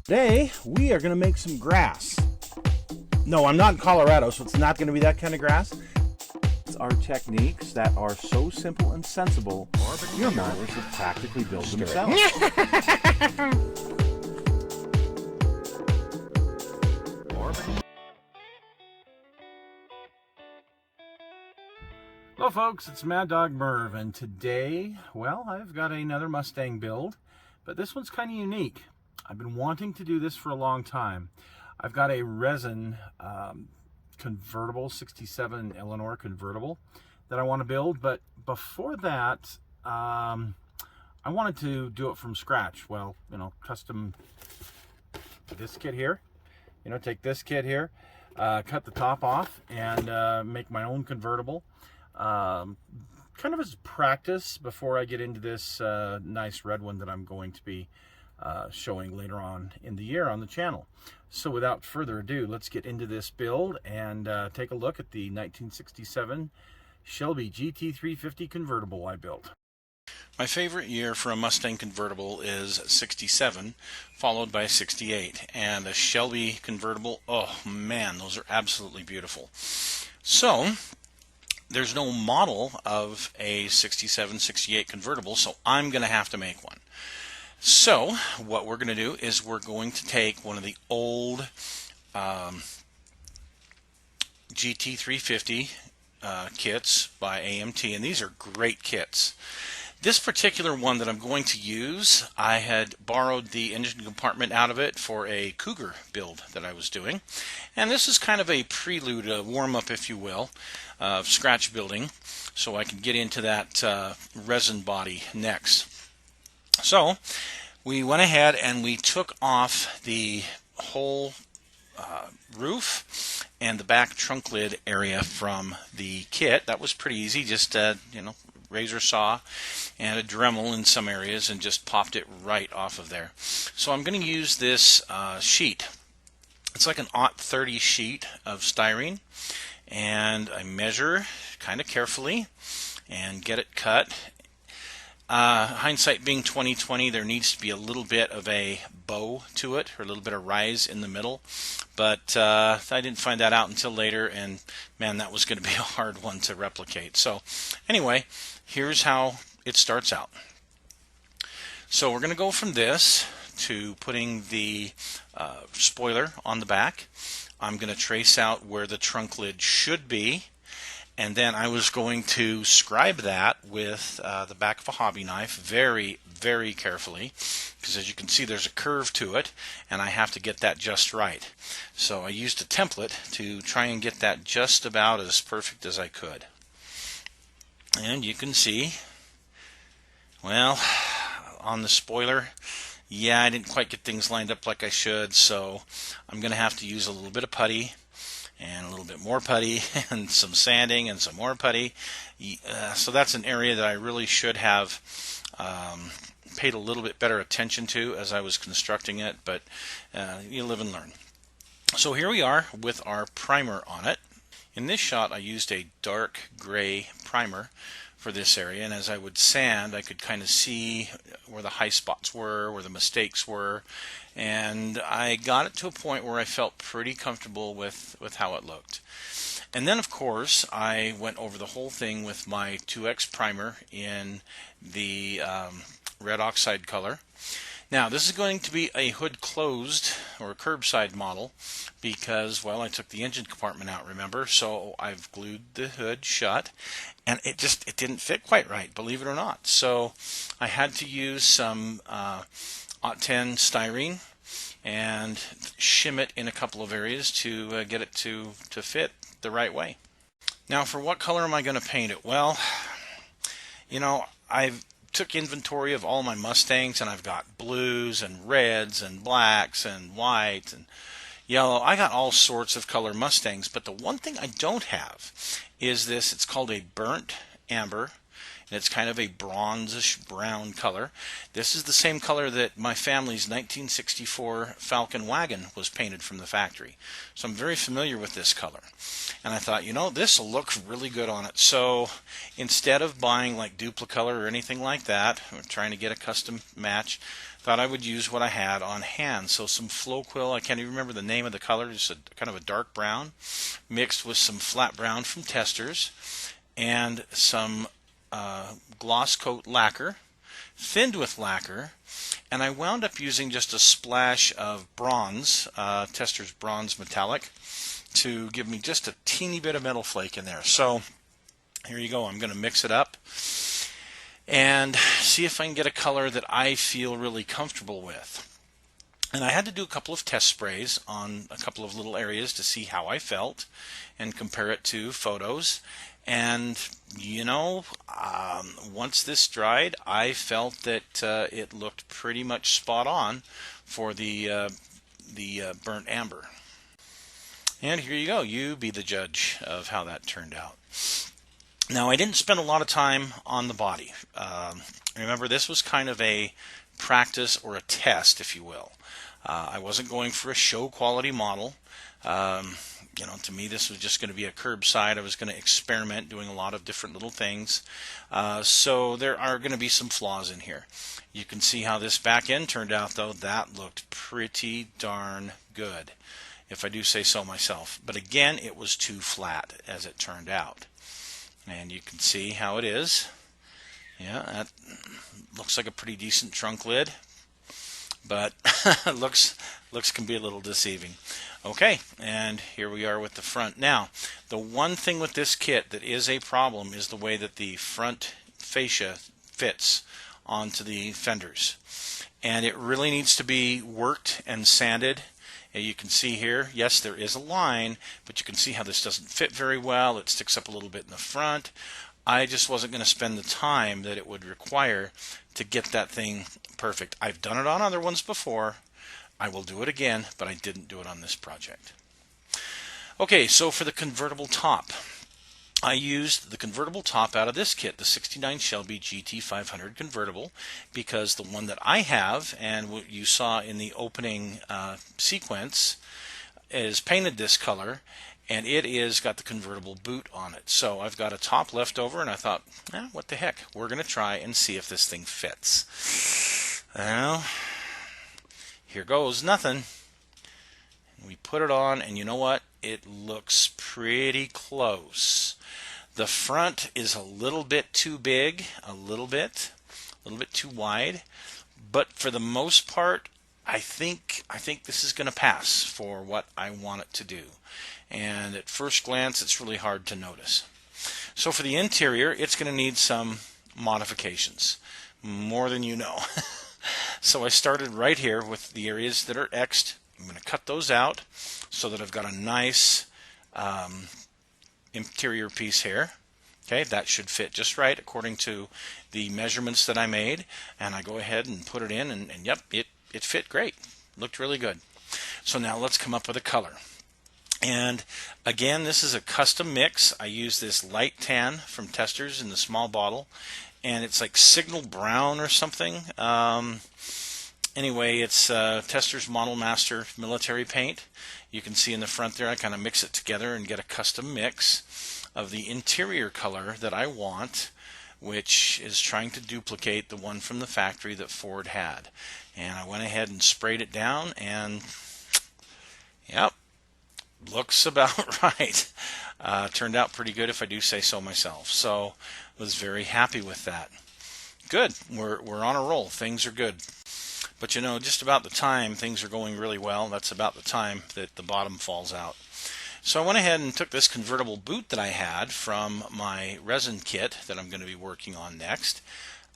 Today, we are going to make some grass. No, I'm not in Colorado, so it's not going to be that kind of grass. It's our techniques that are so simple and sensible, your miners will practically build themselves. Hello folks, it's Mad Dog Merv, and today, well, I've got another Mustang build, but this one's kind of unique. I've been wanting to do this for a long time. I've got a resin convertible, 67 Eleanor convertible that I want to build, but before that, I wanted to do it from scratch. Well, custom this kit here, take this kit here, cut the top off, and make my own convertible. Kind of as practice before I get into this nice red one that I'm going to be showing later on in the year on the channel. So without further ado, let's get into this build and take a look at the 1967 Shelby GT350 convertible I built. My favorite year for a Mustang convertible is 67, followed by 68, and a Shelby convertible, oh man, those are absolutely beautiful. So there's no model of a 67, 68 convertible, so I'm going to have to make one. So what we're going to do is we're going to take one of the old GT350 kits by AMT, and these are great kits. This particular one that I'm going to use, I had borrowed the engine compartment out of it for a Cougar build that I was doing. And this is kind of a prelude, a warm-up, if you will, of scratch building, so I can get into that resin body next. So we went ahead and we took off the whole roof and the back trunk lid area from the kit. That was pretty easy, just razor saw and a Dremel in some areas, and just popped it right off of there. So I'm going to use this sheet. It's like an 0.30 sheet of styrene, and I measure kind of carefully and get it cut. Hindsight being 20/20, there needs to be a little bit of a bow to it, or a little bit of rise in the middle, but I didn't find that out until later, and man, that was going to be a hard one to replicate. So anyway, here's how it starts out. So we're going to go from this to putting the spoiler on the back. I'm going to trace out where the trunk lid should be, and then I was going to scribe that with the back of a hobby knife very, very carefully, because as you can see there's a curve to it, and I have to get that just right. So I used a template to try and get that just about as perfect as I could. And you can see, well, on the spoiler, yeah, I didn't quite get things lined up like I should, so I'm going to have to use a little bit of putty, and a little bit more putty, and some sanding, and some more putty. So that's an area that I really should have paid a little bit better attention to as I was constructing it, but you live and learn. So here we are with our primer on it. In this shot I used a dark gray primer for this area, and as I would sand I could kind of see where the high spots were, where the mistakes were, and I got it to a point where I felt pretty comfortable with how it looked. And then of course I went over the whole thing with my 2X primer in the red oxide color. Now this is going to be a hood closed or a curbside model because, well, I took the engine compartment out, remember, so I've glued the hood shut, and it didn't fit quite right, believe it or not. So I had to use some 0.10 styrene and shim it in a couple of areas to get it to fit the right way. Now for what color am I going to paint it? Well, I've took inventory of all my Mustangs, and I've got blues and reds and blacks and white and yellow. I got all sorts of color Mustangs, but the one thing I don't have is this. It's called a burnt amber, and it's kind of a bronzish brown color. This is the same color that my family's 1964 Falcon wagon was painted from the factory. So I'm very familiar with this color. And I thought, this will look really good on it. So instead of buying like Duplicolor or anything like that, we're trying to get a custom match, thought I would use what I had on hand. So some flow quill, I can't even remember the name of the color, just a kind of a dark brown, mixed with some flat brown from Testors, and some gloss coat lacquer, thinned with lacquer, and I wound up using just a splash of bronze, Testors bronze metallic, to give me just a teeny bit of metal flake in there. So here you go. I'm going to mix it up and see if I can get a color that I feel really comfortable with. And I had to do a couple of test sprays on a couple of little areas to see how I felt and compare it to photos. And you know, once this dried, I felt that it looked pretty much spot on for the burnt amber. And here you go. You be the judge of how that turned out. Now, I didn't spend a lot of time on the body. Remember, this was kind of a practice or a test, if you will. I wasn't going for a show quality model. You know, to me, this was just going to be a curbside. I was going to experiment doing a lot of different little things. So there are going to be some flaws in here. You can see how this back end turned out, though. That looked pretty darn good, if I do say so myself. But again, it was too flat as it turned out. And you can see how it is. Yeah, that looks like a pretty decent trunk lid, but looks can be a little deceiving. Okay, and here we are with the front. Now, the one thing with this kit that is a problem is the way that the front fascia fits onto the fenders. And it really needs to be worked and sanded. You can see here, yes, there is a line, but you can see how this doesn't fit very well. It sticks up a little bit in the front. I just wasn't going to spend the time that it would require to get that thing perfect. I've done it on other ones before. I will do it again, but I didn't do it on this project. Okay, so for the convertible top, I used the convertible top out of this kit, the 69 Shelby GT500 convertible, because the one that I have, and what you saw in the opening sequence, is painted this color, and it is got the convertible boot on it. So I've got a top left over, and I thought, what the heck, we're going to try and see if this thing fits. Well, here goes nothing. We put it on, and you know what? It looks pretty close. The front is a little bit too big, a little bit too wide, but for the most part, I think this is going to pass for what I want it to do. And at first glance, it's really hard to notice. So for the interior, it's going to need some modifications, more than you know. So I started right here with the areas that are X'd. I'm going to cut those out so that I've got a nice interior piece here. Okay, that should fit just right according to the measurements that I made. And I go ahead and put it in, and yep, it fit great. Looked really good. So now let's come up with a color. And again, this is a custom mix. I use this light tan from Testors in the small bottle, and it's like signal brown or something. Anyway, it's Testors Model Master Military Paint. You can see in the front there, I kind of mix it together and get a custom mix of the interior color that I want, which is trying to duplicate the one from the factory that Ford had. And I went ahead and sprayed it down, and yep, looks about right. Turned out pretty good, if I do say so myself. So was very happy with that. Good. We're on a roll. Things are good. But you know, just about the time things are going really well, that's about the time that the bottom falls out. So I went ahead and took this convertible boot that I had from my resin kit that I'm going to be working on next.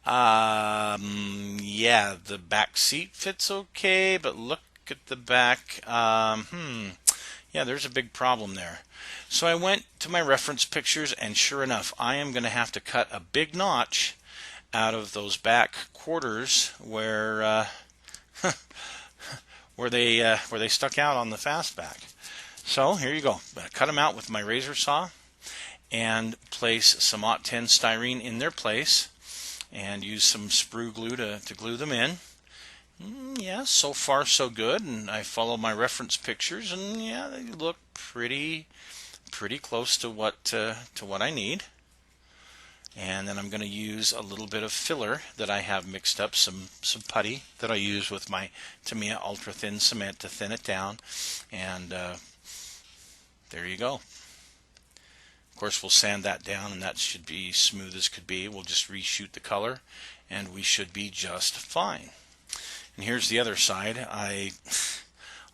Yeah, the back seat fits okay, but look at the back. Yeah, there's a big problem there. So I went to my reference pictures, and sure enough, I am going to have to cut a big notch out of those back quarters where where they stuck out on the fastback. So here you go. I'm going to cut them out with my razor saw and place some Aught 10 styrene in their place and use some sprue glue to glue them in. Yeah, so far so good, and I follow my reference pictures, and yeah, they look pretty close to what I need. And then I'm going to use a little bit of filler that I have mixed up, some putty that I use with my Tamiya ultra thin cement to thin it down. And there you go. Of course, we'll sand that down, and that should be smooth as could be. We'll just reshoot the color, and we should be just fine. And here's the other side. I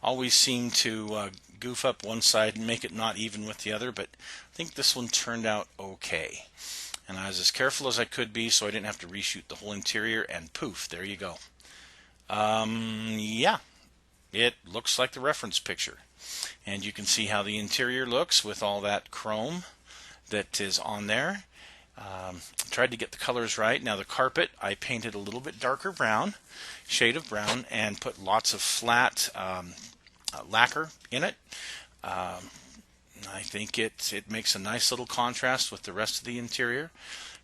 always seem to goof up one side and make it not even with the other, but I think this one turned out okay. And I was as careful as I could be so I didn't have to reshoot the whole interior, and poof, there you go. Yeah, it looks like the reference picture. And you can see how the interior looks with all that chrome that is on there. Tried to get the colors right. Now the carpet, I painted a little bit darker brown, shade of brown, and put lots of flat lacquer in it. I think it makes a nice little contrast with the rest of the interior.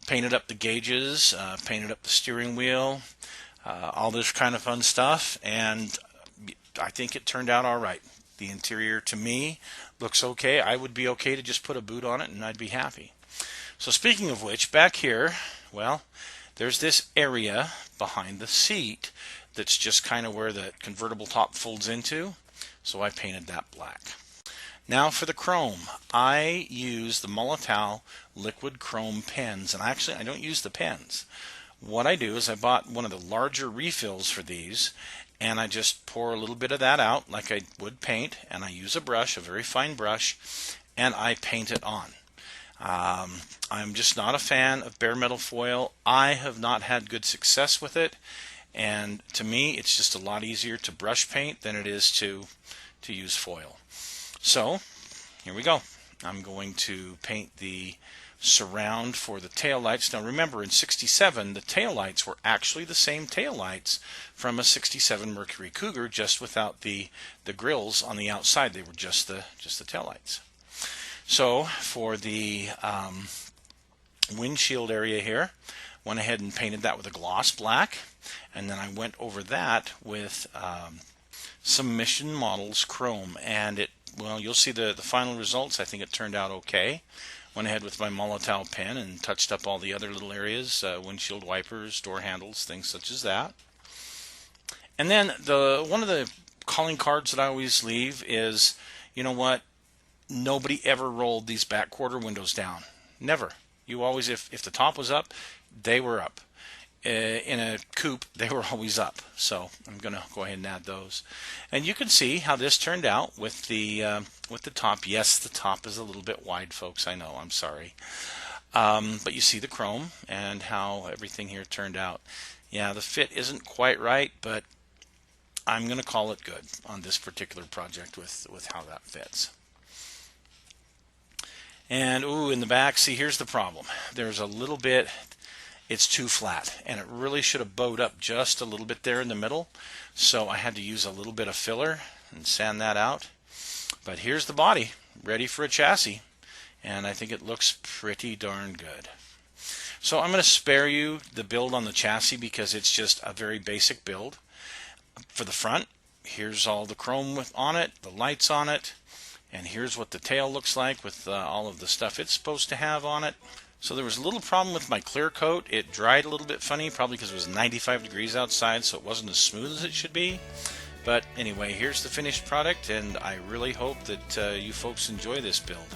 Painted up the gauges, painted up the steering wheel, all this kind of fun stuff, and I think it turned out all right. The interior, to me, looks okay. I would be okay to just put a boot on it and I'd be happy. So speaking of which, back here, well, there's this area behind the seat that's just kind of where the convertible top folds into. So I painted that black. Now for the chrome, I use the Molotow liquid chrome pens, and actually I don't use the pens. What I do is I bought one of the larger refills for these, and I just pour a little bit of that out like I would paint, and I use a brush, a very fine brush, and I paint it on. I'm just not a fan of bare metal foil. I have not had good success with it, and to me it's just a lot easier to brush paint than it is to use foil. So here we go. I'm going to paint the surround for the taillights. Now remember, in 67 the taillights were actually the same taillights from a 67 Mercury Cougar, just without the grills on the outside. They were just the taillights. So for the windshield area here, went ahead and painted that with a gloss black, and then I went over that with some Mission Models chrome, and well, you'll see the final results. I think it turned out okay. Went ahead with my Molotow pen and touched up all the other little areas, windshield wipers, door handles, things such as that. And then one of the calling cards that I always leave is, you know what? Nobody ever rolled these back quarter windows down. Never. You always, if the top was up, they were up. In a coupe, they were always up. So I'm going to go ahead and add those. And you can see how this turned out with the top. Yes, the top is a little bit wide, folks. I know. I'm sorry. But you see the chrome and how everything here turned out. Yeah, the fit isn't quite right, but I'm going to call it good on this particular project with how that fits. And ooh, in the back, see, here's the problem. There's a little bit, it's too flat, and it really should have bowed up just a little bit there in the middle. So I had to use a little bit of filler and sand that out. But here's the body, ready for a chassis, and I think it looks pretty darn good. So I'm going to spare you the build on the chassis because it's just a very basic build. For the front, here's all the chrome on it, the lights on it. And here's what the tail looks like with all of the stuff it's supposed to have on it. So there was a little problem with my clear coat. It dried a little bit funny, probably because it was 95 degrees outside, so it wasn't as smooth as it should be. But anyway, here's the finished product, and I really hope that you folks enjoy this build.